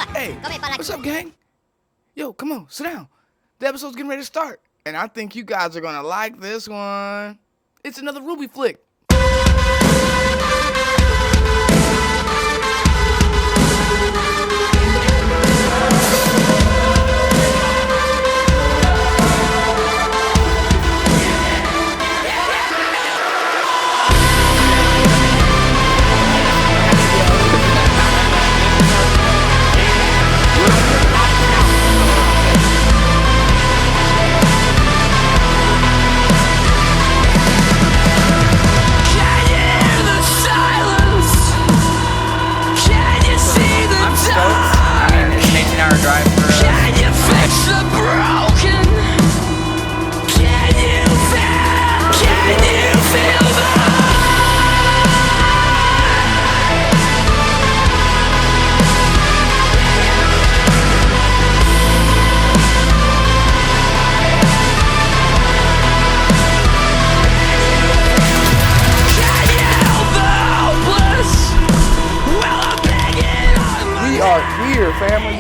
Hey, what's up, gang? Yo, come on, sit down. The episode's getting ready to start, and I think you guys are gonna like this one. It's another Ruby flick.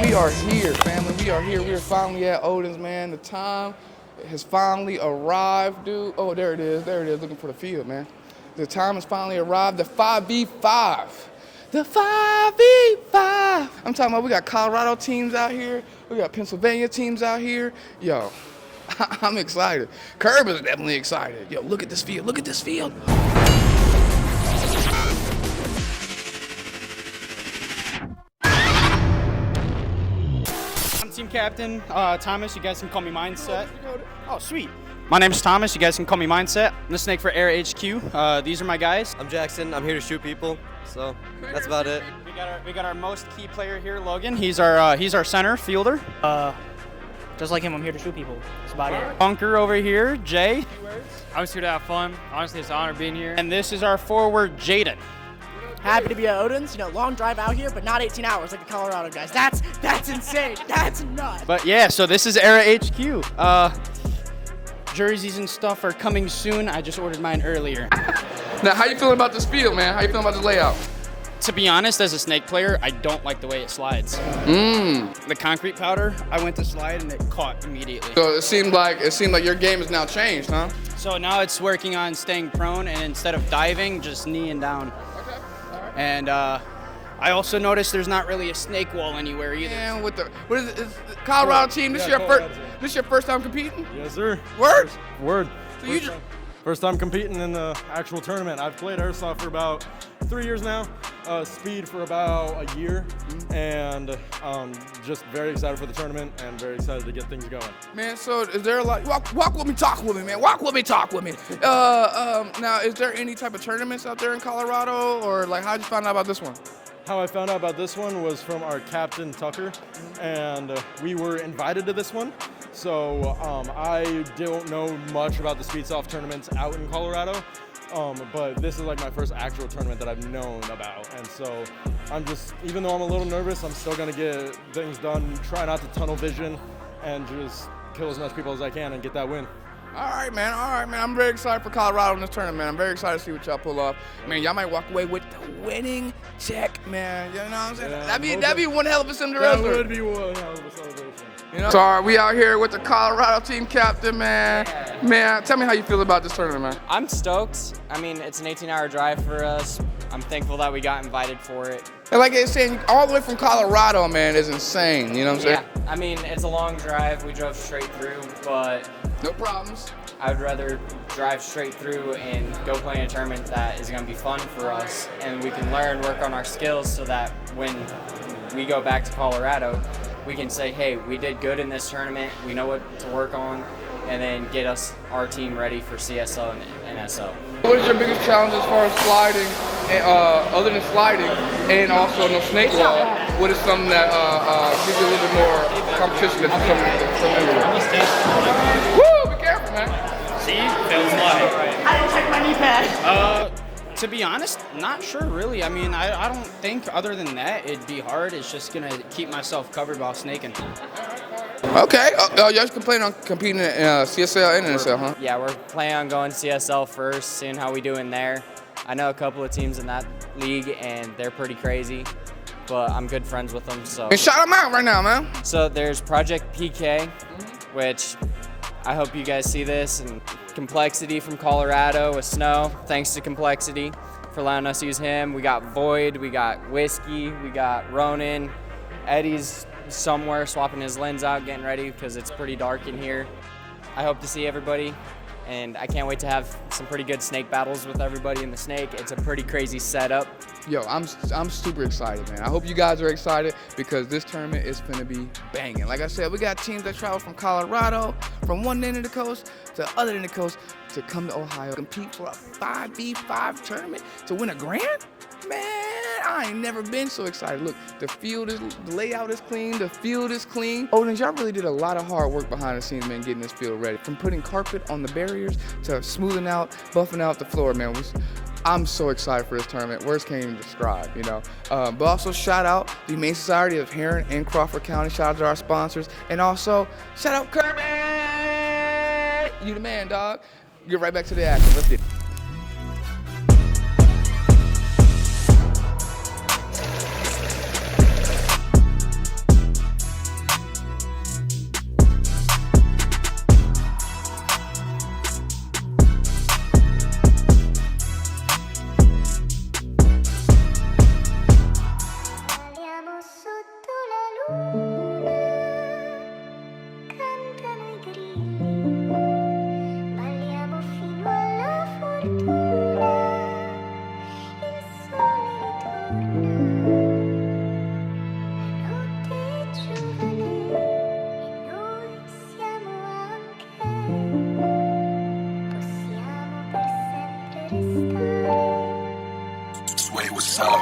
We are here, family. We are here. We are finally at Odin's, man. The time has finally arrived, dude. Oh, there it is. There it is. Looking for the field, man. The time has finally arrived. The 5v5. The 5v5. I'm talking about we got Colorado teams out here. We got Pennsylvania teams out here. Yo, I'm excited. Curb is definitely excited. Yo, look at this field. Look at this field. Team captain, Thomas, you guys can call me Mindset. Oh, sweet. My name's Thomas, you guys can call me Mindset. I'm the Snake for Air HQ. These are my guys. I'm Jackson, I'm here to shoot people, so that's about it. We got our most key player here, Logan. He's our center fielder. Just like him, I'm here to shoot people. That's about it. Bunker over here, Jay. I was here to have fun. Honestly, it's an honor being here. And this is our forward, Jaden. Happy to be at Odin's. You know, long drive out here, but not 18 hours like the Colorado guys. That's insane. That's nuts. But yeah, so this is Era HQ. Jerseys and stuff are coming soon. I just ordered mine earlier. Now, how you feeling about this field, man? How you feeling about the layout? To be honest, as a Snake player, I don't like the way it slides. The concrete powder, I went to slide and it caught immediately. So it seemed like your game has now changed, huh? So now it's working on staying prone and instead of diving, just kneeing down. And I also noticed there's not really a snake wall anywhere either. And what is it? Is the Colorado team? This your first time competing? Yes, sir. Word. Word. So first time competing in the actual tournament. I've played Airsoft for about 3 years now. Speed for about a year, and just very excited for the tournament and very excited to get things going. Man, so is there like walk with me, talk with me, man. Walk with me, talk with me. Now, is there any type of tournaments out there in Colorado, or like how'd you find out about this one? How I found out about this one was from our captain, Tucker, and we were invited to this one. So I don't know much about the Speedsoft tournaments out in Colorado, but this is like my first actual tournament that I've known about. And so I'm just, even though I'm a little nervous, I'm still gonna get things done, try not to tunnel vision, and just kill as much people as I can and get that win. All right, man. I'm very excited for Colorado in this tournament. I'm very excited to see what y'all pull off. Man, y'all might walk away with the winning check, man. You know what I'm saying? Yeah, that'd be one hell of a Cinderella. That would be one hell of a celebration. You know? So we out here with the Colorado team captain, man. Man, tell me how you feel about this tournament, man. I'm stoked. I mean, it's an 18-hour drive for us. I'm thankful that we got invited for it. And like I was saying, all the way from Colorado, man, is insane. You know what I'm saying? Yeah, I mean, it's a long drive. We drove straight through, but no problems. I would rather drive straight through and go play in a tournament that is going to be fun for us, and we can learn, work on our skills so that when we go back to Colorado, we can say, hey, we did good in this tournament, we know what to work on, and then get our team ready for CSL and NSL. What is your biggest challenge as far as sliding, other than sliding, and also no snake wall? What is something that gives you a little bit more competition that you're familiar with? Woo! Be careful, man. See? Feels like. I didn't check my knee pad. To be honest, not sure really. I mean, I don't think other than that it'd be hard. It's just gonna keep myself covered while snaking. Okay. Y'all just planning on competing in CSL and NSL, huh? Yeah, we're planning on going CSL first, seeing how we do in there. I know a couple of teams in that league, and they're pretty crazy. but I'm good friends with them. So. And shout them out right now, man. So there's Project PK, which I hope you guys see this, and Complexity from Colorado with Snow. Thanks to Complexity for allowing us to use him. We got Void, we got Whiskey, we got Ronan. Eddie's somewhere swapping his lens out, getting ready because it's pretty dark in here. I hope to see everybody, and I can't wait to have some pretty good snake battles with everybody in the snake. It's a pretty crazy setup. Yo, I'm super excited, man. I hope you guys are excited because this tournament is gonna be banging. Like I said, we got teams that travel from Colorado, from one end of the coast to the other end of the coast to come to Ohio, compete for a 5v5 tournament to win a grand? Man, I ain't never been so excited. Look, the layout is clean, the field is clean. Odins, y'all really did a lot of hard work behind the scenes, man, getting this field ready. From putting carpet on the barriers to smoothing out, buffing out the floor, man. I'm so excited for this tournament. Words can't even describe, you know. But also shout out the Humane Society of Heron and Crawford County. Shout out to our sponsors. And also, shout out Kirby! You the man, dog. Get right back to the action. Let's get it. Sway, what's up?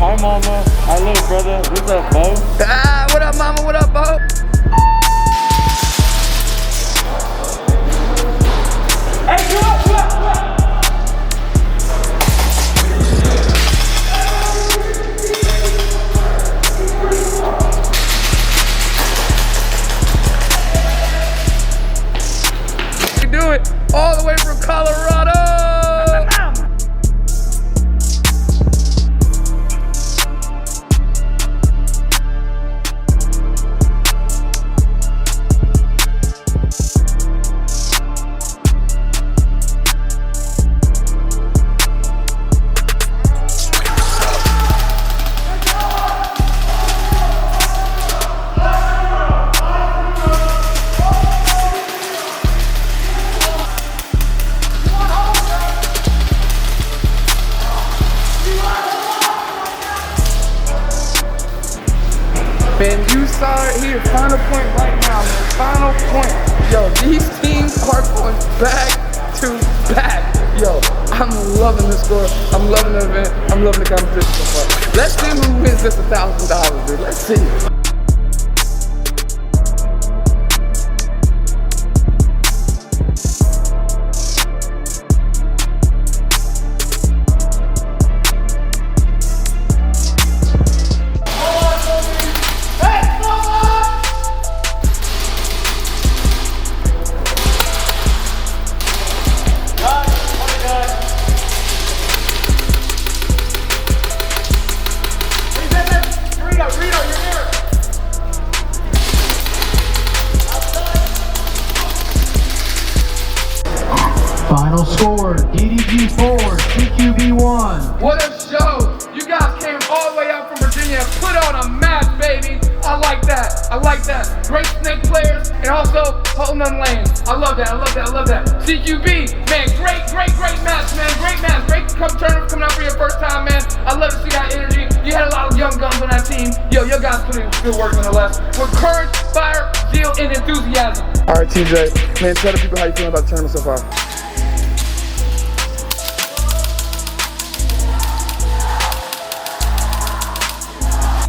Hi, mama. Hi, little brother. What's up, Bo? Ah, what up, mama? What up, Bo? Hey, come on, come on, come on. We do it all the way from Colorado. Man, you saw it here. Final point right now, man. Final point. Yo, these teams are going back to back. Yo, I'm loving the score. I'm loving the event. I'm loving the competition so far. Let's see who wins this $1,000, dude. Let's see. Final score, DDG 4, CQB 1. What a show! You guys came all the way out from Virginia and put on a match, baby! I like that. I like that. Great snake players and also holding on lane. I love that. I love that. I love that. CQB, man, great match, man. Great match. Great tournament coming out for your first time, man. I love to see that energy. You had a lot of young guns on that team. Yo, your guys put in good work nonetheless. With courage, fire, zeal, and enthusiasm. All right, TJ, man, tell the people how you feel about the tournament so far.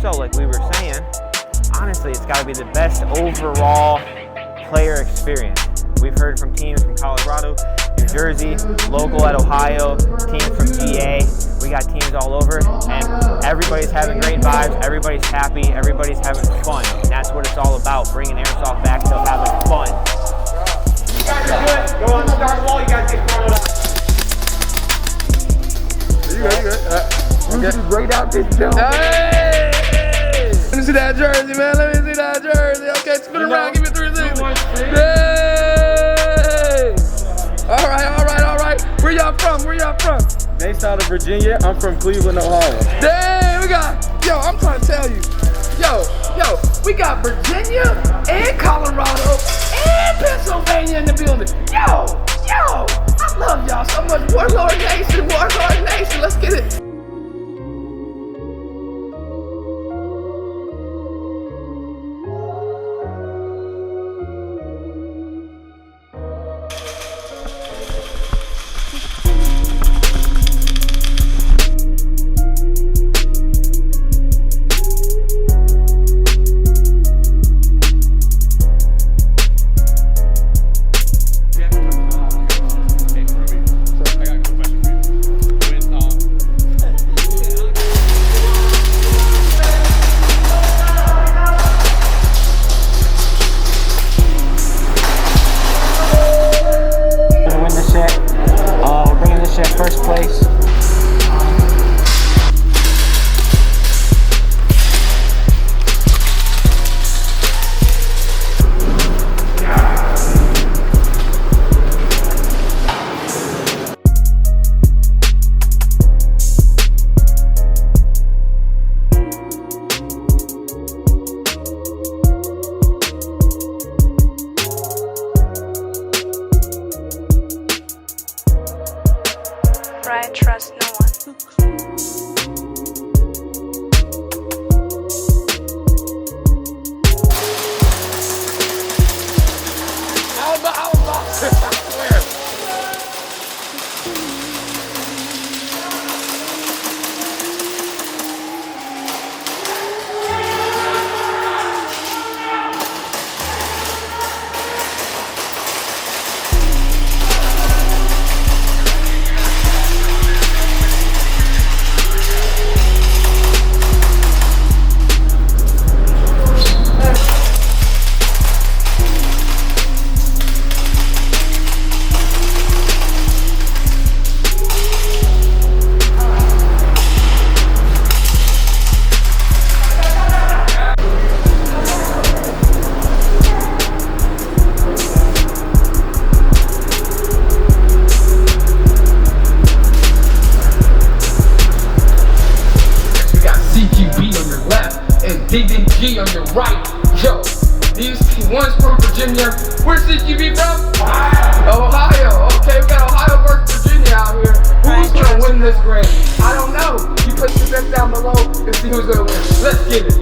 So like we were saying, honestly, it's got to be the best overall player experience. We've heard from teams from Colorado, New Jersey, local at Ohio, teams from GA. We got teams all over, and everybody's having great vibes, everybody's happy, everybody's having fun. And that's what it's all about, bringing Airsoft back to having fun. You guys are good. Go on the start wall, you guys get followed up. You good. This is right out this jump. Hey! Let me see that jersey, man. Let me see that jersey. Okay, spin around. Give me 360. Hey! All right. Where y'all from? Based out of Virginia, I'm from Cleveland, Ohio. Dang, we got, I'm trying to tell you. We got Virginia and Colorado and Pennsylvania in the building. I love y'all so much. Warlord Nation, let's get it. First place. Right, trust no one. DDG on your right. Yo, these ones from Virginia. Where's CQB from? Ohio. Okay, we got Ohio versus Virginia out here. Who's gonna win this game? I don't know. You put the bets down below and see who's gonna win. Let's get it.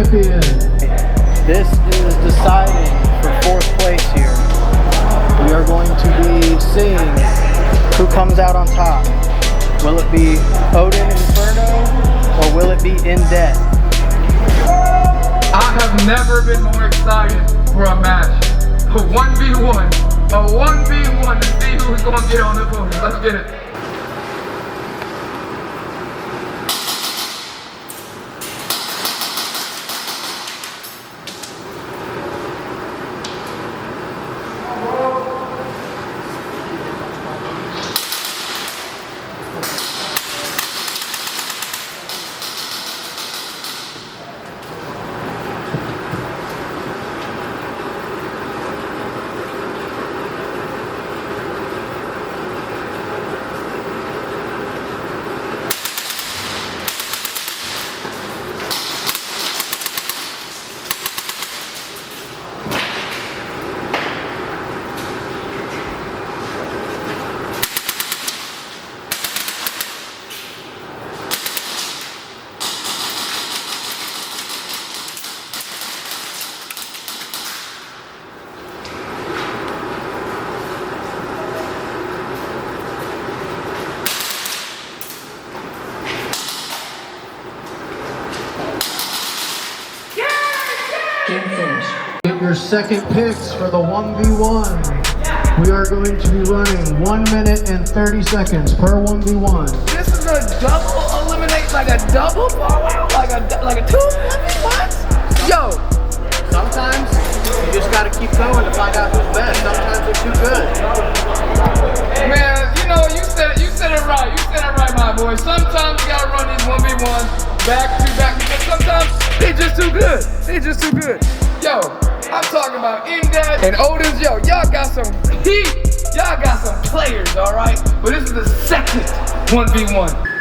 champion. This is deciding for 4th place here. We are going to be seeing who comes out on top. Will it be Odin Inferno or will it be In Debt? I have never been more excited for a match. A 1v1. A 1v1 to see who's going to get on the podium. Let's get it. Get your second picks for the 1v1. We are going to be running 1 minute and 30 seconds per 1v1. This is a double eliminate, like a double fallout, like a 2 1v1. Yo, Sometimes you just gotta keep going to find out who's best. Sometimes they're too good. man, you know you said it right. You said it right, my boy. Sometimes you gotta run these 1v1s back to back because sometimes they just too good. They just too good. Yo, I'm talking about In Debt and Odins. Yo, y'all got some heat. Y'all got some players, all right? But this is the second 1v1.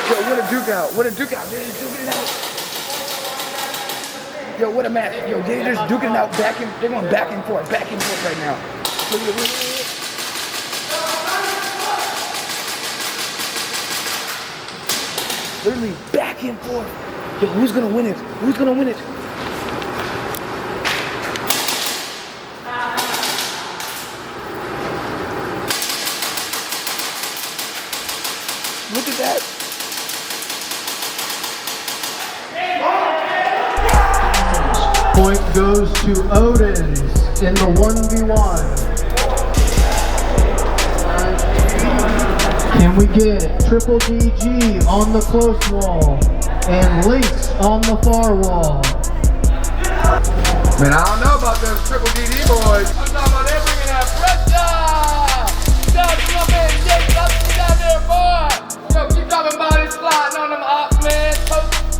Yo, what a duke out. What a duke out. They're just duking it out. Yo, what a match. Yo, they're just duking it out back and they're going back and forth right now. Look at it. Literally back and forth. Yo, who's gonna win it? Who's gonna win it? Look at that. Point goes to Odins in the 1v1. Can we get Triple DG on the close wall and Links on the far wall? Man, I don't know about those Triple DD boys. I'm talking about they're bringing that pressure. Shout out to my man Jake, up down there, boy. Yo, keep dropping body sliding on them ops, man.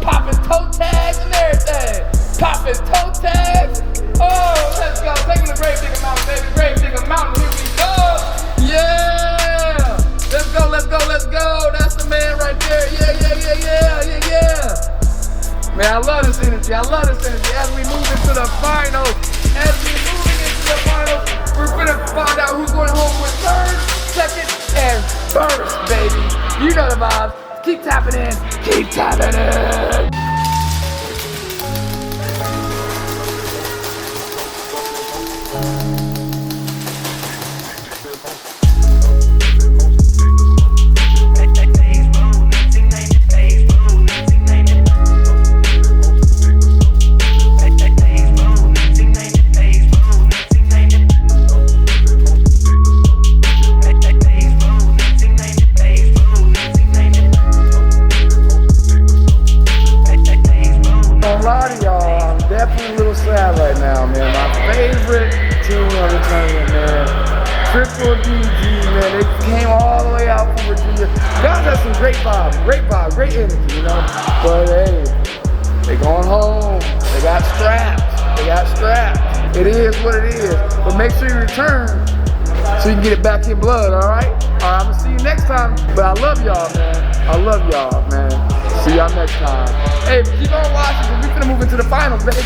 Popping toe tags and everything. Popping toe tags. Oh, let's go. Taking the Grave Digger Mountain, baby. Grave Digger Mountain, here we go. Yeah. Let's go, let's go, let's go. That's the man right there. Yeah. Man, I love this energy. I love this energy. As we move into the finals, we're gonna find out who's going home with third, second, and first, baby. You know the vibes. Keep tapping in. Keep tapping in. y'all, man. My favorite team of the tournament, man. Triple DG, man. They came all the way out from Virginia. Guys have some great vibes, great energy, you know. But hey, they going home. They got straps. It is what it is. But make sure you return so you can get it back in blood, all right? All right, I'm gonna see you next time. But I love y'all, man. See y'all next time. Hey, keep on watching, because we're gonna move into the finals, baby.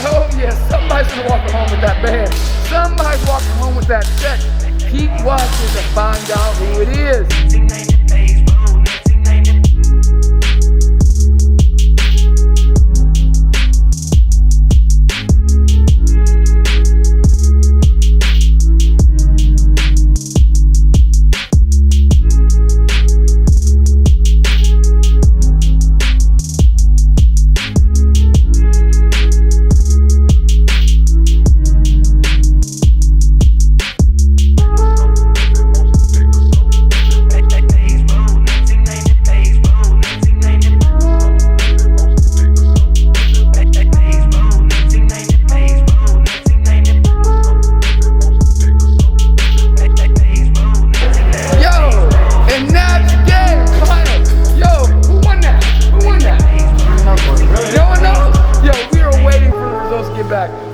Oh yeah, somebody's gonna walk home with that band. Somebody's walking home with that check. Keep watching to find out who it is.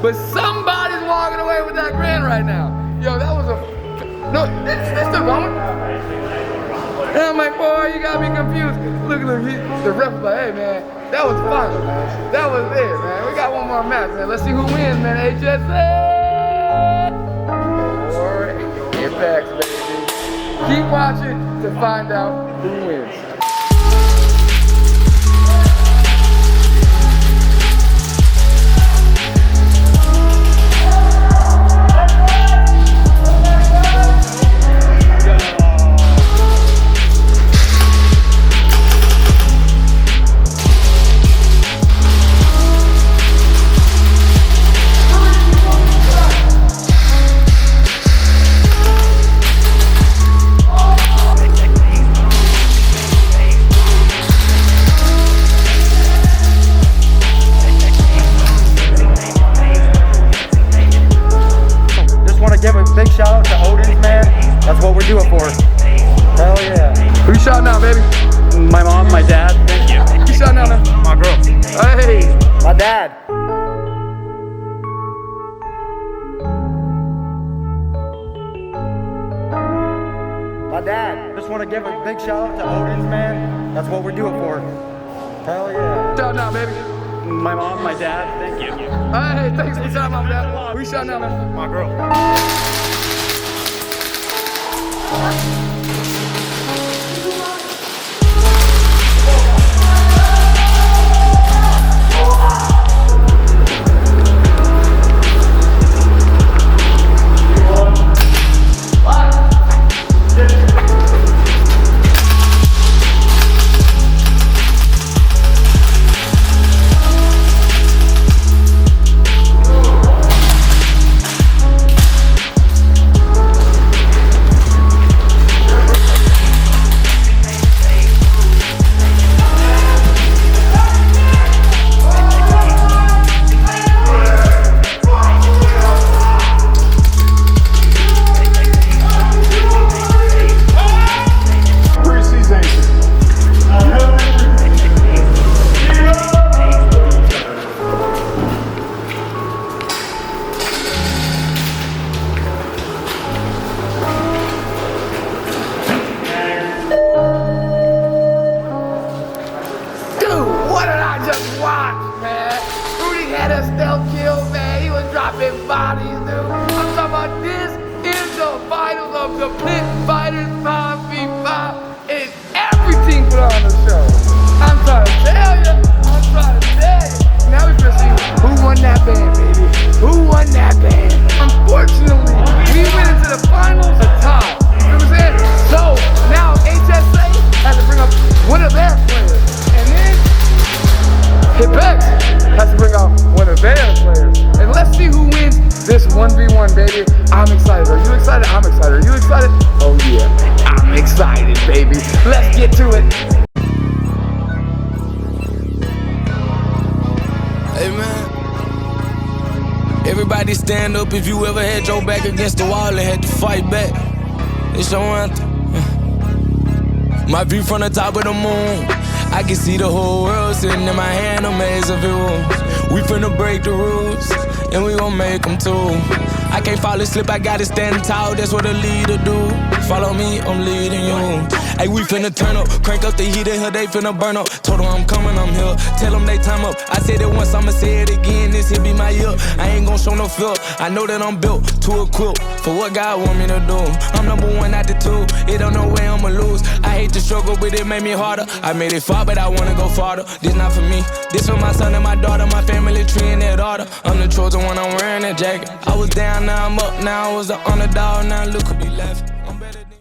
But somebody's walking away with that grand right now. Yo, that was a... No, it's still going. And I'm like, boy, you got me confused. Look, the ref was like, hey, man, that was fun, man. That was it, man. We got one more match, man. Let's see who wins, man. HSA! Or Impacts, baby. Keep watching to find out who wins. Give a big shout out to Odins, man. That's what we're doing for. Hell yeah. Who you shouting out, baby? My mom, my dad. Thank you. Who you shouting out, man? My girl. Hey. My dad. My dad. Just want to give a big shout out to Odins, man. That's what we're doing for. Hell yeah. Shouting out, baby. My mom, my dad. Thank you. Hey, thanks for shouting out, dad. Who you shouting out, man? My girl. Bodies, dude. I'm talking about this is the finals of the Pit Fighters 5v5. It's everything put on the show. I'm trying to tell you. Now we're gonna see who won that band, baby. Who won that band? Unfortunately, we went into the finals a tie. You know what I'm saying? So now HSA has to bring up one of their players. And then Hipex has to bring out one of their players. And let's see who wins this 1v1, baby. I'm excited. Are you excited? I'm excited. Are you excited? Oh yeah, I'm excited, baby. Let's get to it. Hey man, Everybody stand up if you ever had your back against the wall and had to fight back. It's your anthem. My view from the top of the moon, I can see the whole world sitting in my hand, a maze of rules. We finna break the rules, and we gon' make them too. I can't fall asleep, I gotta stand tall, that's what a leader do. Follow me, I'm leading you. Hey, we finna turn up, crank up the heat in here, they finna burn up. Told them I'm coming, I'm here, tell them they time up. I said it once, I'ma say it again, this here be my year. I ain't gon' show no fear, I know that I'm built to equip for what God want me to do. I'm number one out the two, it don't know where I'ma lose. I hate the struggle, but it made me harder. I made it far, but I wanna go farther. This not for me, this for my son and my daughter, my family tree and their daughter. I'm the chosen one, I'm wearing that jacket. I was down, now I'm up, now I was the underdog, now look who be laughing.